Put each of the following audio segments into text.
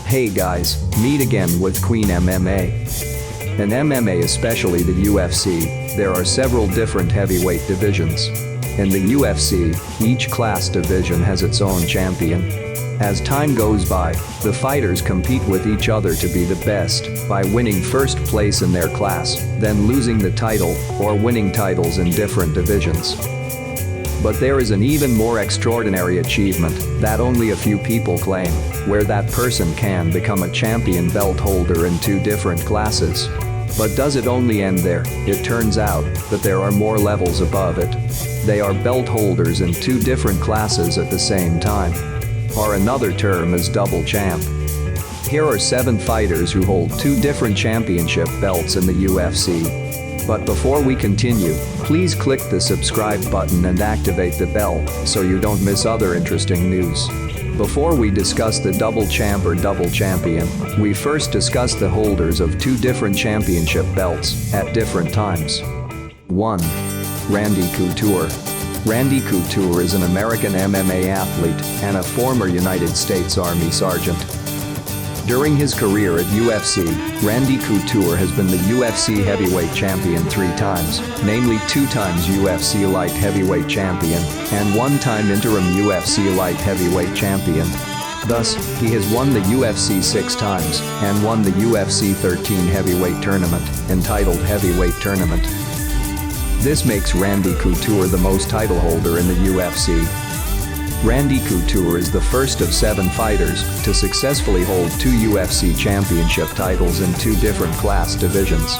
Hey guys, meet again with Queen MMA. In MMA, especially the UFC, there are several different heavyweight divisions. In the UFC, each class division has its own champion. As time goes by, the fighters compete with each other to be the best by winning first place in their class, then losing the title or winning titles in different divisions. But there is an even more extraordinary achievement that only a few people claim, where that person can become a champion belt holder in two different classes. But does it only end there? It turns out that there are more levels above it. They are belt holders in two different classes at the same time. Or another term is double champ. Here are 7 fighters who hold 2 different championship belts in the UFC. But before we continue, please click the subscribe button and activate the bell so you don't miss other interesting news. Before we discuss the double champ or double champion, we first discuss the holders of 2 different championship belts at different times. 1. Randy Couture. Randy Couture is an American MMA athlete and a former United States Army sergeant. During his career at UFC, Randy Couture has been the UFC heavyweight champion 3 times, namely 2 times UFC light heavyweight champion and 1 time interim UFC light heavyweight champion. Thus, he has won the UFC 6 times and won the UFC 13 heavyweight tournament, entitled Heavyweight Tournament. This makes Randy Couture the most title holder in the UFC. Randy Couture is the first of 7 fighters to successfully hold 2 UFC championship titles in 2 different class divisions.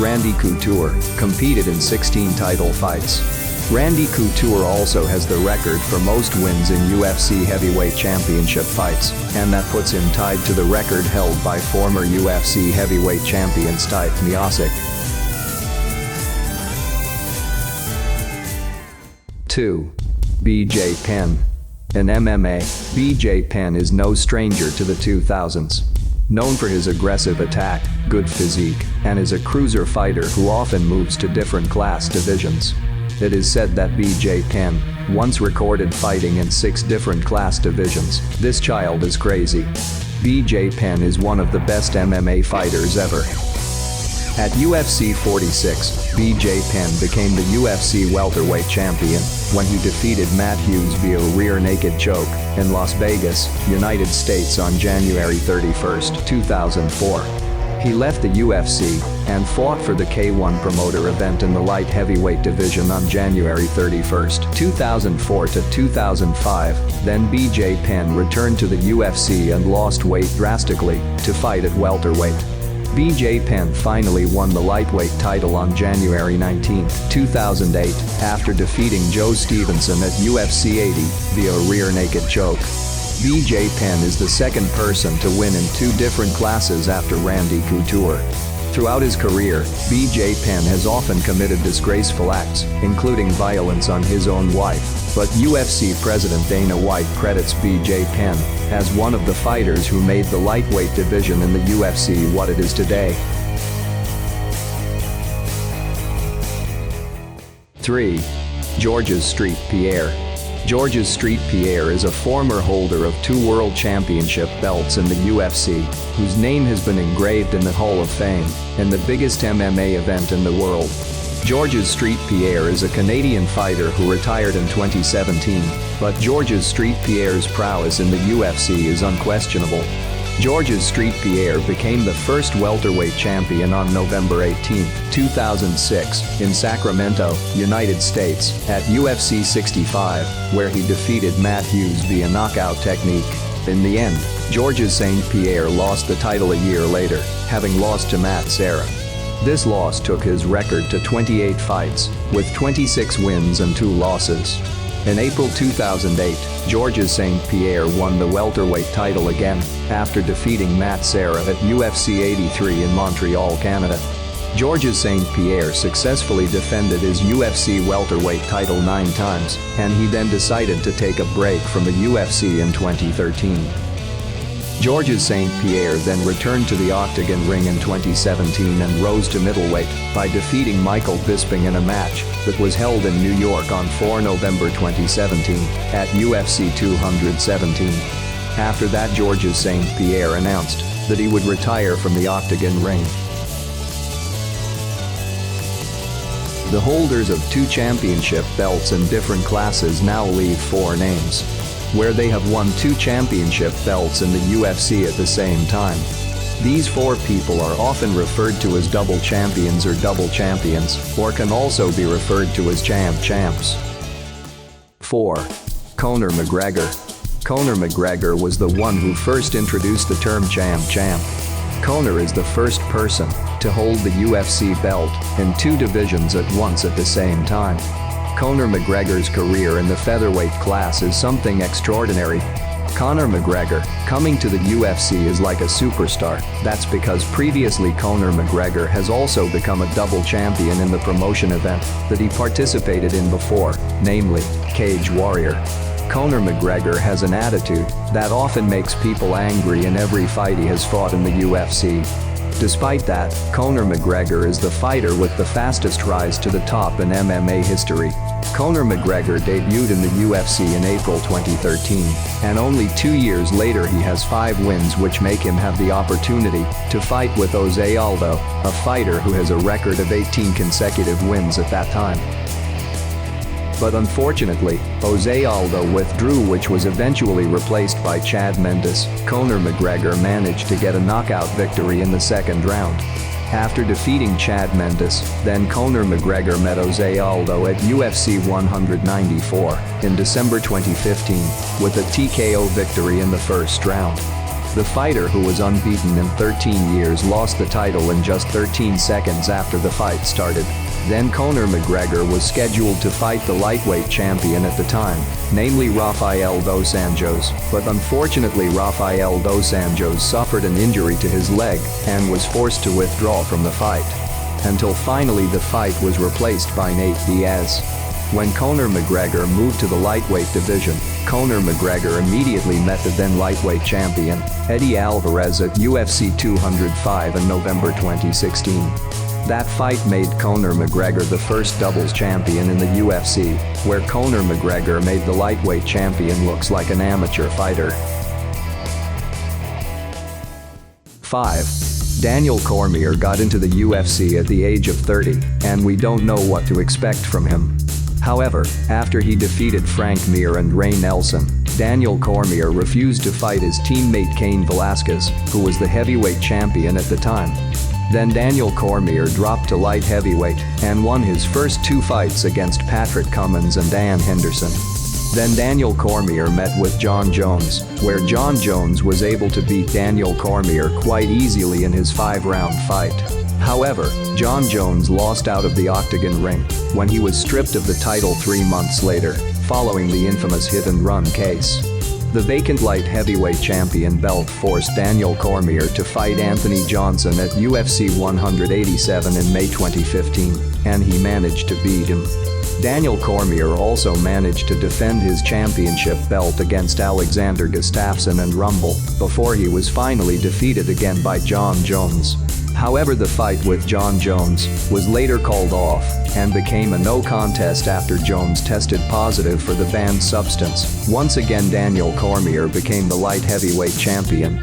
Randy Couture competed in 16 title fights. Randy Couture also has the record for most wins in UFC heavyweight championship fights, and that puts him tied to the record held by former UFC heavyweight champion Stipe Miocic. 2. BJ Penn. In MMA, BJ Penn is no stranger to the 2000s. Known for his aggressive attack, good physique, and is a cruiser fighter who often moves to different class divisions. It is said that BJ Penn once recorded fighting in 6 different class divisions. This child is crazy. BJ Penn is one of the best MMA fighters ever. At UFC 46, BJ Penn became the UFC welterweight champion when he defeated Matt Hughes via rear naked choke in Las Vegas, United States on January 31, 2004. He left the UFC and fought for the K1 promoter event in the light heavyweight division on January 31, 2004 to 2005. Then BJ Penn returned to the UFC and lost weight drastically to fight at welterweight. BJ Penn finally won the lightweight title on January 19, 2008, after defeating Joe Stevenson at UFC 80 via rear naked choke. BJ Penn is the second person to win in 2 different classes after Randy Couture. Throughout his career, BJ Penn has often committed disgraceful acts, including violence on his own wife, but UFC President Dana White credits BJ Penn as one of the fighters who made the lightweight division in the UFC what it is today. 3. Georges st-Pierre. Georges st-Pierre is a former holder of 2 world championship belts in the UFC, whose name has been engraved in the Hall of Fame, in the biggest MMA event in the world. Georges st-Pierre is a Canadian fighter who retired in 2017, but Georges st-Pierre's prowess in the UFC is unquestionable. Georges st-Pierre became the first welterweight champion on November 18, 2006, in Sacramento, United States, at UFC 65, where he defeated Matt Hughes via knockout technique. In the end, Georges st-Pierre lost the title a year later, having lost to Matt Serra. This loss took his record to 28 fights, with 26 wins and 2 losses. In April 2008, Georges st-Pierre won the welterweight title again, after defeating Matt Serra at UFC 83 in Montreal, Canada. Georges st-Pierre successfully defended his UFC welterweight title 9 times, and he then decided to take a break from the UFC in 2013. Georges st-Pierre then returned to the octagon ring in 2017 and rose to middleweight by defeating Michael Bisping in a match that was held in New York on 4 November 2017 at UFC 217. After that, Georges St-Pierre announced that he would retire from the octagon ring. The holders of 2 championship belts in different classes now leave 4 names, where they have won 2 championship belts in the UFC at the same time. These 4 people are often referred to as double champions or double champions, or can also be referred to as champs. 4. Conor McGregor. Conor McGregor was the one who first introduced the term champ. Conor is the first person to hold the UFC belt in 2 divisions at once at the same time. Conor McGregor's career in the featherweight class is something extraordinary. Conor McGregor coming to the UFC is like a superstar. That's because previously Conor McGregor has also become a double champion in the promotion event that he participated in before, namely Cage Warrior. Conor McGregor has an attitude that often makes people angry in every fight he has fought in the UFC. Despite that, Conor McGregor is the fighter with the fastest rise to the top in MMA history. Conor McGregor debuted in the UFC in April 2013, and only 2 years later he has 5 wins, which make him have the opportunity to fight with Jose Aldo, a fighter who has a record of 18 consecutive wins at that time. But unfortunately, Jose Aldo withdrew, which was eventually replaced by Chad Mendes. Conor McGregor managed to get a knockout victory in the 2nd round. After defeating Chad Mendes, then Conor McGregor met Jose Aldo at UFC 194 in December 2015 with a TKO victory in the 1st round. The fighter, who was unbeaten in 13 years, lost the title in just 13 seconds after the fight started. Then Conor McGregor was scheduled to fight the lightweight champion at the time, namely Rafael dos Anjos, but unfortunately Rafael dos Anjos suffered an injury to his leg and was forced to withdraw from the fight. Until finally the fight was replaced by Nate Diaz. When Conor McGregor moved to the lightweight division, Conor McGregor immediately met the then lightweight champion, Eddie Alvarez, at UFC 205 in November 2016. That fight made Conor McGregor the first doubles champion in the UFC, where Conor McGregor made the lightweight champion looks like an amateur fighter. 5. Daniel Cormier got into the UFC at the age of 30, and we don't know what to expect from him. However, after he defeated Frank Mir and Ray Nelson, Daniel Cormier refused to fight his teammate Cain Velasquez, who was the heavyweight champion at the time. Then Daniel Cormier dropped to light heavyweight and won his first 2 fights against Patrick Cummins and Dan Henderson. Then Daniel Cormier met with John Jones, where John Jones was able to beat Daniel Cormier quite easily in his 5-round fight. However, John Jones lost out of the octagon ring when he was stripped of the title 3 months later, following the infamous hit-and-run case. The vacant light heavyweight champion belt forced Daniel Cormier to fight Anthony Johnson at UFC 187 in May 2015, and he managed to beat him. Daniel Cormier also managed to defend his championship belt against Alexander Gustafsson and Rumble before he was finally defeated again by John Jones. However, the fight with John Jones was later called off and became a no contest after Jones tested positive for the banned substance. Once again, Daniel Cormier became the light heavyweight champion.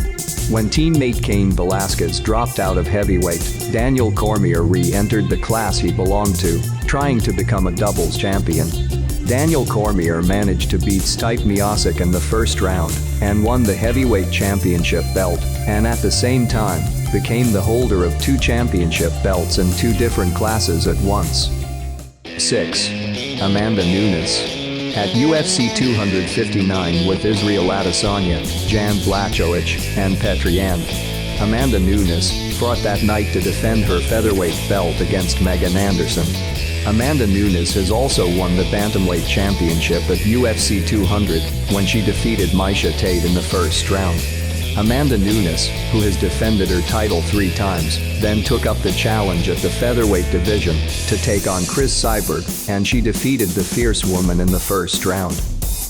When teammate Cain Velasquez dropped out of heavyweight, Daniel Cormier re-entered the class he belonged to, trying to become a doubles champion. Daniel Cormier managed to beat Stipe Miocic in the 1st round and won the heavyweight championship belt, and at the same time, became the holder of 2 championship belts in 2 different classes at once. 6. Amanda Nunes. At UFC 259 with Israel Adesanya, Jan Blachowicz, and Petr Yan, Amanda Nunes fought that night to defend her featherweight belt against Megan Anderson. Amanda Nunes has also won the bantamweight championship at UFC 200 when she defeated Miesha Tate in the 1st round. Amanda Nunes, who has defended her title 3 times, then took up the challenge at the featherweight division to take on Cris Cyborg, and she defeated the Fierce Woman in the 1st round.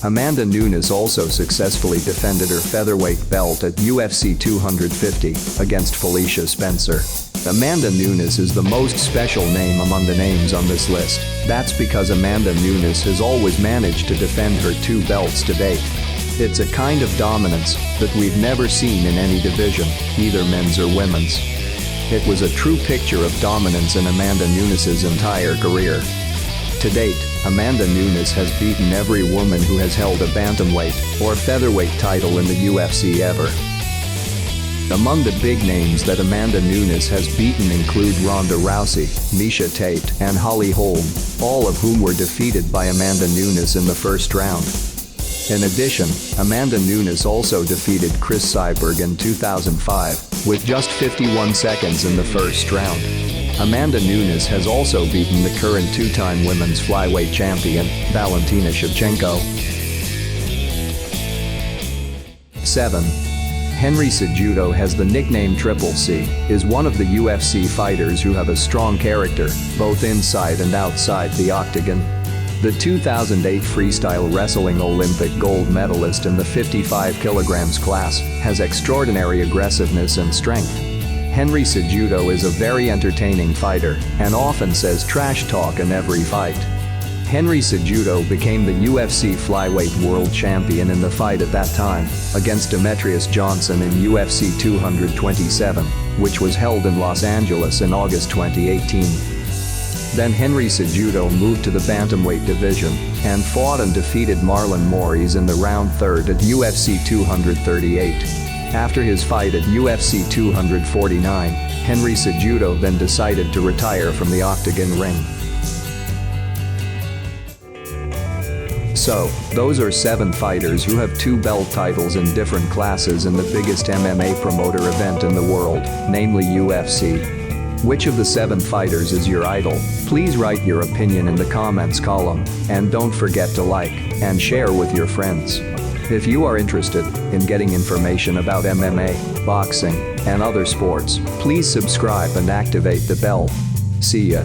Amanda Nunes also successfully defended her featherweight belt at UFC 250 against Felicia Spencer. Amanda Nunes is the most special name among the names on this list. That's because Amanda Nunes has always managed to defend her 2 belts to date. It's a kind of dominance that we've never seen in any division, either men's or women's. It was a true picture of dominance in Amanda Nunes' entire career. To date, Amanda Nunes has beaten every woman who has held a bantamweight or featherweight title in the UFC ever. Among the big names that Amanda Nunes has beaten include Ronda Rousey, Miesha Tate, and Holly Holm, all of whom were defeated by Amanda Nunes in the first round. In addition, Amanda Nunes also defeated Chris Cyborg in 2005, with just 51 seconds in the first round. Amanda Nunes has also beaten the current two-time women's flyweight champion, Valentina Shevchenko. 7. Henry Cejudo has the nickname Triple C, is one of the UFC fighters who have a strong character, both inside and outside the octagon. The 2008 freestyle wrestling Olympic gold medalist in the 55 kilograms class has extraordinary aggressiveness and strength. Henry Cejudo is a very entertaining fighter and often says trash talk in every fight. Henry Cejudo became the UFC flyweight world champion in the fight at that time, against Demetrius Johnson in UFC 227, which was held in Los Angeles in August 2018. Then Henry Cejudo moved to the bantamweight division and fought and defeated Marlon Moraes in the round third at UFC 238. After his fight at UFC 249, Henry Cejudo then decided to retire from the octagon ring. So, those are 7 fighters who have 2 belt titles in different classes in the biggest MMA promoter event in the world, namely UFC. Which of the 7 fighters is your idol? Please write your opinion in the comments column, and don't forget to like and share with your friends. If you are interested in getting information about MMA, boxing, and other sports, please subscribe and activate the bell. See ya.